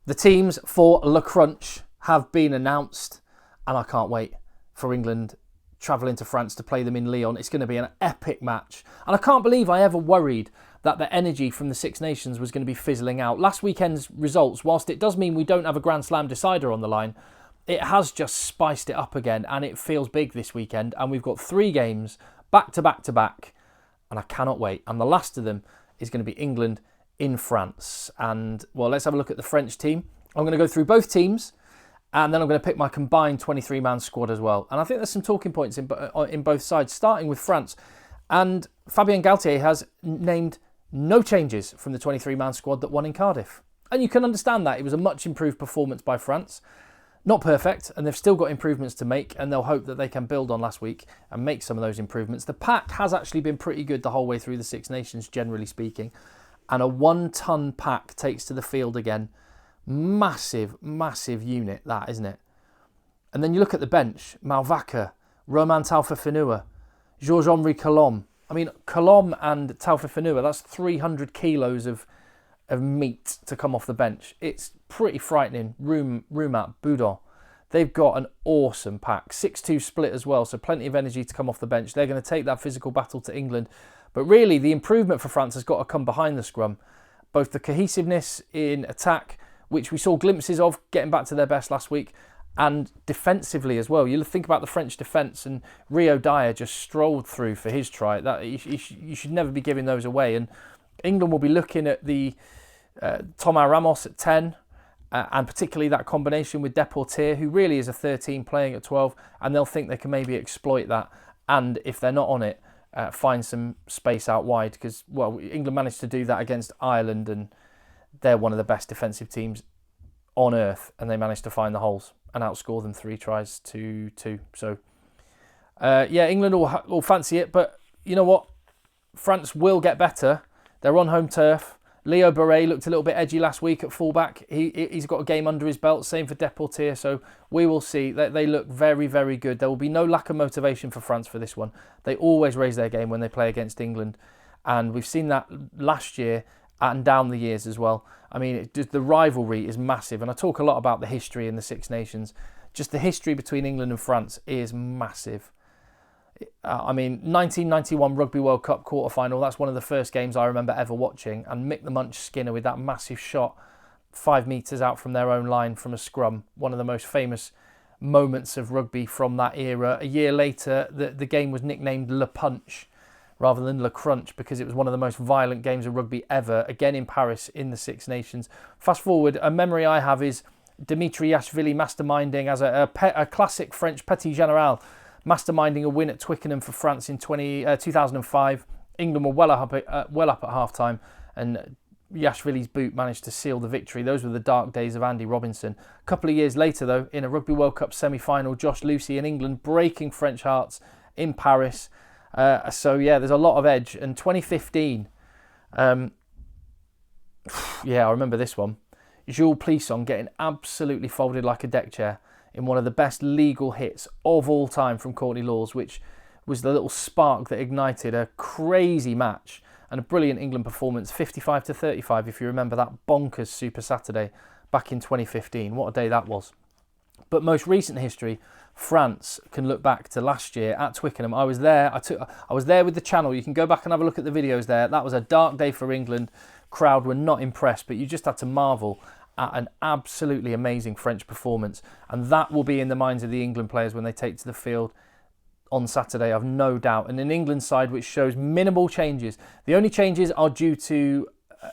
The teams for Le Crunch have been announced, and I can't wait for England travelling to France to play them in Lyon. It's going to be an epic match. And I can't believe I ever worried that the energy from the Six Nations was going to be fizzling out. Last weekend's results, whilst it does mean we don't have a Grand Slam decider on the line, it has just spiced it up again, and it feels big this weekend. And we've got 3 games back to back to back, and I cannot wait. And the last of them is going to be England in France. And, well, let's have a look at the French team. I'm going to go through both teams, and then I'm going to pick my combined 23-man squad as well. And I think there's some talking points in both sides, starting with France. And Fabien Galtier has named no changes from the 23-man squad that won in Cardiff. And you can understand that. It was a much improved performance by France. Not perfect, and they've still got improvements to make, and they'll hope that they can build on last week and make some of those improvements. The pack has actually been pretty good the whole way through the Six Nations, generally speaking. And a 1-ton pack takes to the field again. Massive, massive unit, that, isn't it? And then you look at the bench. Malvaca, Romain Taufifenua, Georges-Henri Colombe. I mean, Colombe and Taufifenua, that's 300 kilos of meat to come off the bench. It's pretty frightening. Roumat, Boudon. They've got an awesome pack. 6-2 split as well, so plenty of energy to come off the bench. They're going to take that physical battle to England. But really, the improvement for France has got to come behind the scrum. Both the cohesiveness in attack, which we saw glimpses of getting back to their best last week, and defensively as well. You think about the French defence, and Rio Dyer just strolled through for his try. That you should never be giving those away. And England will be looking at the Thomas Ramos at 10, and particularly that combination with Deportier, who really is a 13 playing at 12, and they'll think they can maybe exploit that. And if they're not on it, find some space out wide, because, well, England managed to do that against Ireland, and they're one of the best defensive teams on earth, and they managed to find the holes and outscore them 3-2. So, England will fancy it, but you know what? France will get better. They're on home turf. Leo Barret looked a little bit edgy last week at fullback. He's got a game under his belt. Same for Deportier. So we will see. They look very, very good. There will be no lack of motivation for France for this one. They always raise their game when they play against England. And we've seen that last year and down the years as well. I mean, the rivalry is massive. And I talk a lot about the history in the Six Nations. Just the history between England and France is massive. 1991 Rugby World Cup quarter-final, that's one of the first games I remember ever watching, and Mick the Munch Skinner with that massive shot 5 metres out from their own line from a scrum, one of the most famous moments of rugby from that era. A year later, the game was nicknamed Le Punch rather than Le Crunch, because it was one of the most violent games of rugby ever, again in Paris in the Six Nations. Fast forward, a memory I have is Dimitri Yashvili masterminding as a classic French petit général, masterminding a win at Twickenham for France in 2005. England were well up at half-time, and Yashvili's boot managed to seal the victory. Those were the dark days of Andy Robinson. A couple of years later, though, in a Rugby World Cup semi-final, Josh Lucy and England breaking French hearts in Paris. There's a lot of edge. And 2015, I remember this one. Jules Plisson getting absolutely folded like a deck chair in one of the best legal hits of all time from Courtney Lawes, which was the little spark that ignited a crazy match and a brilliant England performance, 55-35, if you remember that bonkers Super Saturday back in 2015. What a day that was. But most recent history, France can look back to last year at Twickenham. I was there. I was there with the channel. You can go back and have a look at the videos there. That was a dark day for England. Crowd were not impressed, but you just had to marvel at an absolutely amazing French performance. And that will be in the minds of the England players when they take to the field on Saturday, I've no doubt. And an England side which shows minimal changes. The only changes are due to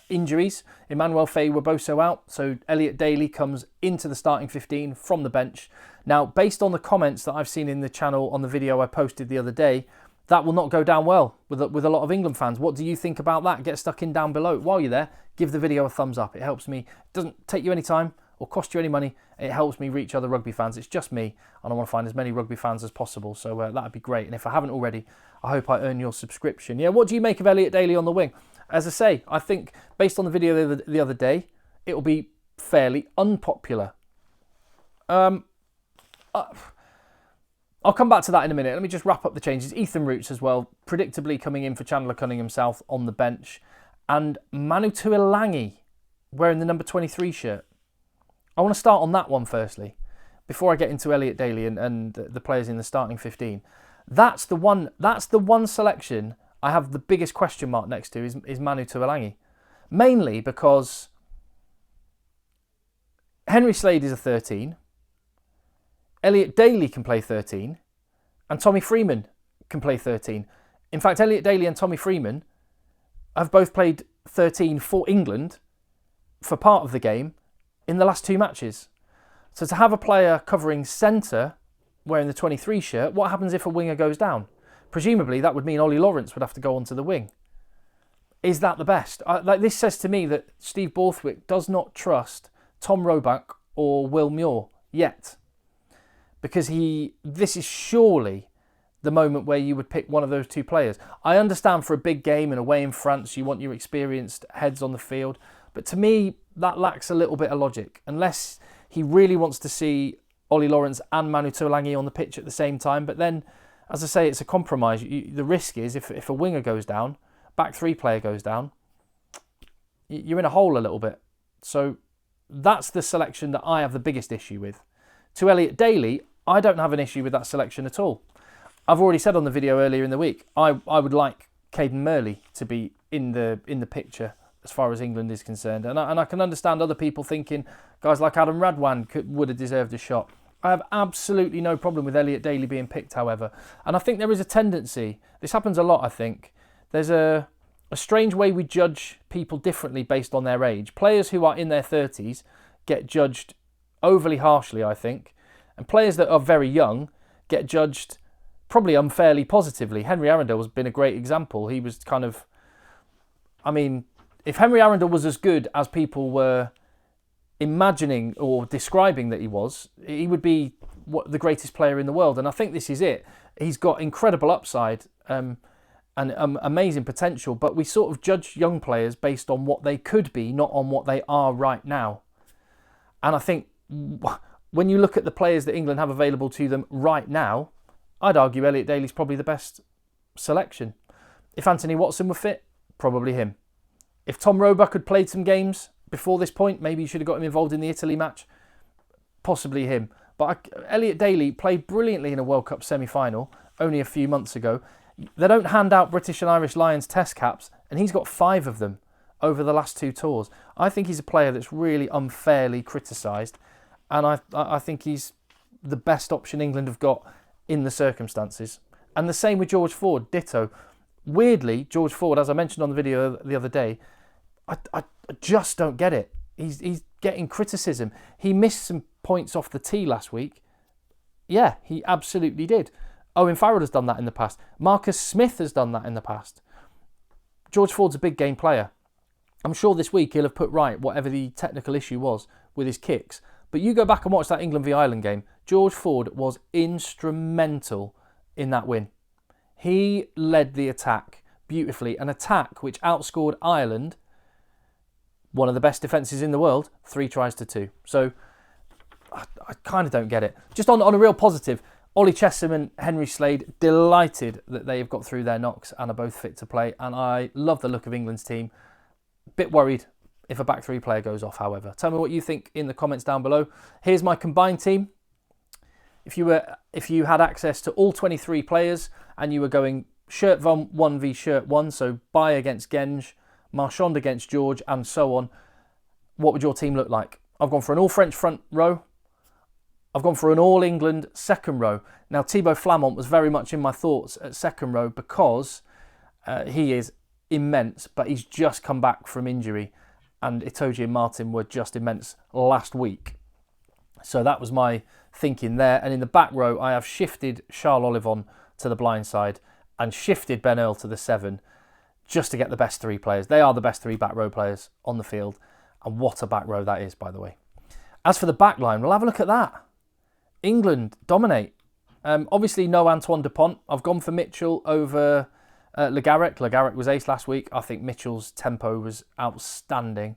injuries. Emmanuel Faye-Waboso out, so Elliot Daly comes into the starting 15 from the bench. Now, based on the comments that I've seen in the channel on the video I posted the other day, that will not go down well with a lot of England fans. What do you think about that? Get stuck in down below. While you're there, give the video a thumbs up. It helps me. It doesn't take you any time or cost you any money. It helps me reach other rugby fans. It's just me, and I want to find as many rugby fans as possible. So that'd be great. And if I haven't already, I hope I earn your subscription. Yeah, what do you make of Elliot Daly on the wing? As I say, I think based on the video the other day, it will be fairly unpopular. I'll come back to that in a minute. Let me just wrap up the changes. Ethan Roots as well, predictably coming in for Chandler Cunningham South on the bench. And Manu Tuilalangi wearing the number 23 shirt. I want to start on that one firstly, before I get into Elliot Daly and the players in the starting 15. That's the one selection I have the biggest question mark next to is Manu Tuolangi. Mainly because Henry Slade is a 13, Elliot Daly can play 13, and Tommy Freeman can play 13. In fact, Elliot Daly and Tommy Freeman have both played 13 for England for part of the game in the last 2 matches. So to have a player covering centre wearing the 23 shirt, what happens if a winger goes down? Presumably that would mean Ollie Lawrence would have to go onto the wing. Is that the best? This says to me that Steve Borthwick does not trust Tom Roebuck or Will Muir yet. Because this is surely the moment where you would pick one of those 2 players. I understand for a big game and away in France, you want your experienced heads on the field. But to me, that lacks a little bit of logic. Unless he really wants to see Ollie Lawrence and Manu Tuolangi on the pitch at the same time. But then, as I say, it's a compromise. The risk is if a winger goes down, back 3 player goes down, you're in a hole a little bit. So that's the selection that I have the biggest issue with. To Elliot Daly, I don't have an issue with that selection at all. I've already said on the video earlier in the week, I would like Caden Murley to be in the picture as far as England is concerned. And I can understand other people thinking guys like Adam Radwan would have deserved a shot. I have absolutely no problem with Elliot Daly being picked, however. And I think there is a tendency, this happens a lot, I think. There's a strange way we judge people differently based on their age. Players who are in their 30s get judged overly harshly, I think. And players that are very young get judged probably unfairly positively. Henry Arundel has been a great example. He was kind of... I mean, if Henry Arundel was as good as people were imagining or describing that he was, he would be the greatest player in the world. And I think this is it. He's got incredible upside and amazing potential, but we sort of judge young players based on what they could be, not on what they are right now. And I think when you look at the players that England have available to them right now, I'd argue Elliot Daly's probably the best selection. If Anthony Watson were fit, probably him. If Tom Roebuck had played some games before this point, maybe you should have got him involved in the Italy match, possibly him. But Elliot Daly played brilliantly in a World Cup semi-final only a few months ago. They don't hand out British and Irish Lions test caps, and he's got 5 of them over the last 2 tours. I think he's a player that's really unfairly criticised, and I think he's the best option England have got in the circumstances. And the same with George Ford, ditto. Weirdly, George Ford, as I mentioned on the video the other day, I just don't get it. He's getting criticism. He missed some points off the tee last week. Yeah, he absolutely did. Owen Farrell has done that in the past. Marcus Smith has done that in the past. George Ford's a big game player. I'm sure this week he'll have put right whatever the technical issue was with his kicks. But you go back and watch that England v Ireland game. George Ford was instrumental in that win. He led the attack beautifully. An attack which outscored Ireland, one of the best defences in the world, 3-2. So I kind of don't get it. Just on a real positive, Ollie Chesham and Henry Slade, delighted that they have got through their knocks and are both fit to play. And I love the look of England's team. Bit worried if a back 3 player goes off, however. Tell me what you think in the comments down below. Here's my combined team. If you had access to all 23 players and you were going shirt 1 v shirt 1, so Baye against Genge, Marchand against George, and so on, what would your team look like? I've gone for an all-French front row. I've gone for an all-England second row. Now, Thibaut Flamont was very much in my thoughts at second row because he is immense, but he's just come back from injury, and Itoje and Martin were just immense last week. So that was my thinking there. And in the back row, I have shifted Charles Olivon to the blind side and shifted Ben Earl to the 7 just to get the best 3 players. They are the best 3 back row players on the field. And what a back row that is, by the way. As for the back line, we'll have a look at that. England dominate. Obviously, no Antoine Dupont. I've gone for Mitchell over Le Garrec. Le Garrec was ace last week. I think Mitchell's tempo was outstanding.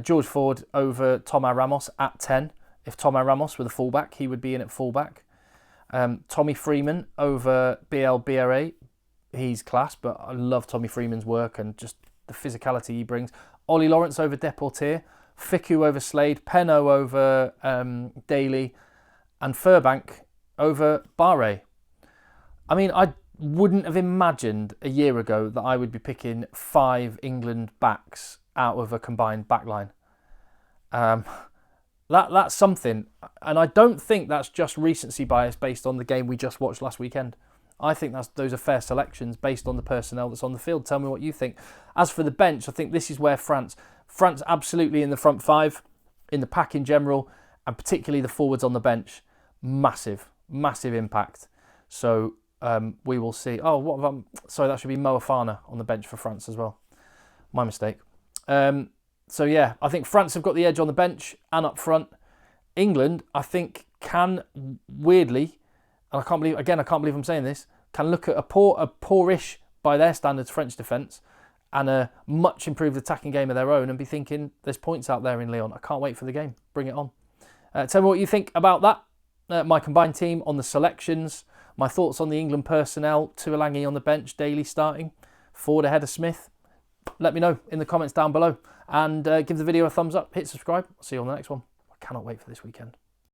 George Ford over Thomas Ramos at 10. If Thomas Ramos were the fullback, he would be in at fullback. Tommy Freeman over BLBRA. He's class, but I love Tommy Freeman's work and just the physicality he brings. Ollie Lawrence over Deportier Ficku over Slade, Penno over Daly, and Furbank over Barre. I mean, I wouldn't have imagined a year ago that I would be picking 5 England backs out of a combined backline. That's something, and I don't think that's just recency bias based on the game we just watched last weekend. I think those are fair selections based on the personnel that's on the field. Tell me what you think. As for the bench, I think this is where France absolutely in the front 5, in the pack in general, and particularly the forwards on the bench, massive impact. So we will see. Oh, what have sorry, that should be Mo Afana on the bench for France as well. My mistake. So yeah, I think France have got the edge on the bench and up front. England, I think, can weirdly, and I can't believe I'm saying this, can look at a poorish by their standards French defence and a much improved attacking game of their own and be thinking there's points out there in Lyon. I can't wait for the game. Bring it on. Tell me what you think about that. My combined team on the selections, my thoughts on the England personnel, Tuolangi on the bench, Daly starting, Ford ahead of Smith. Let me know in the comments down below and give the video a thumbs up, hit subscribe. I'll see you on the next one. I cannot wait for this weekend.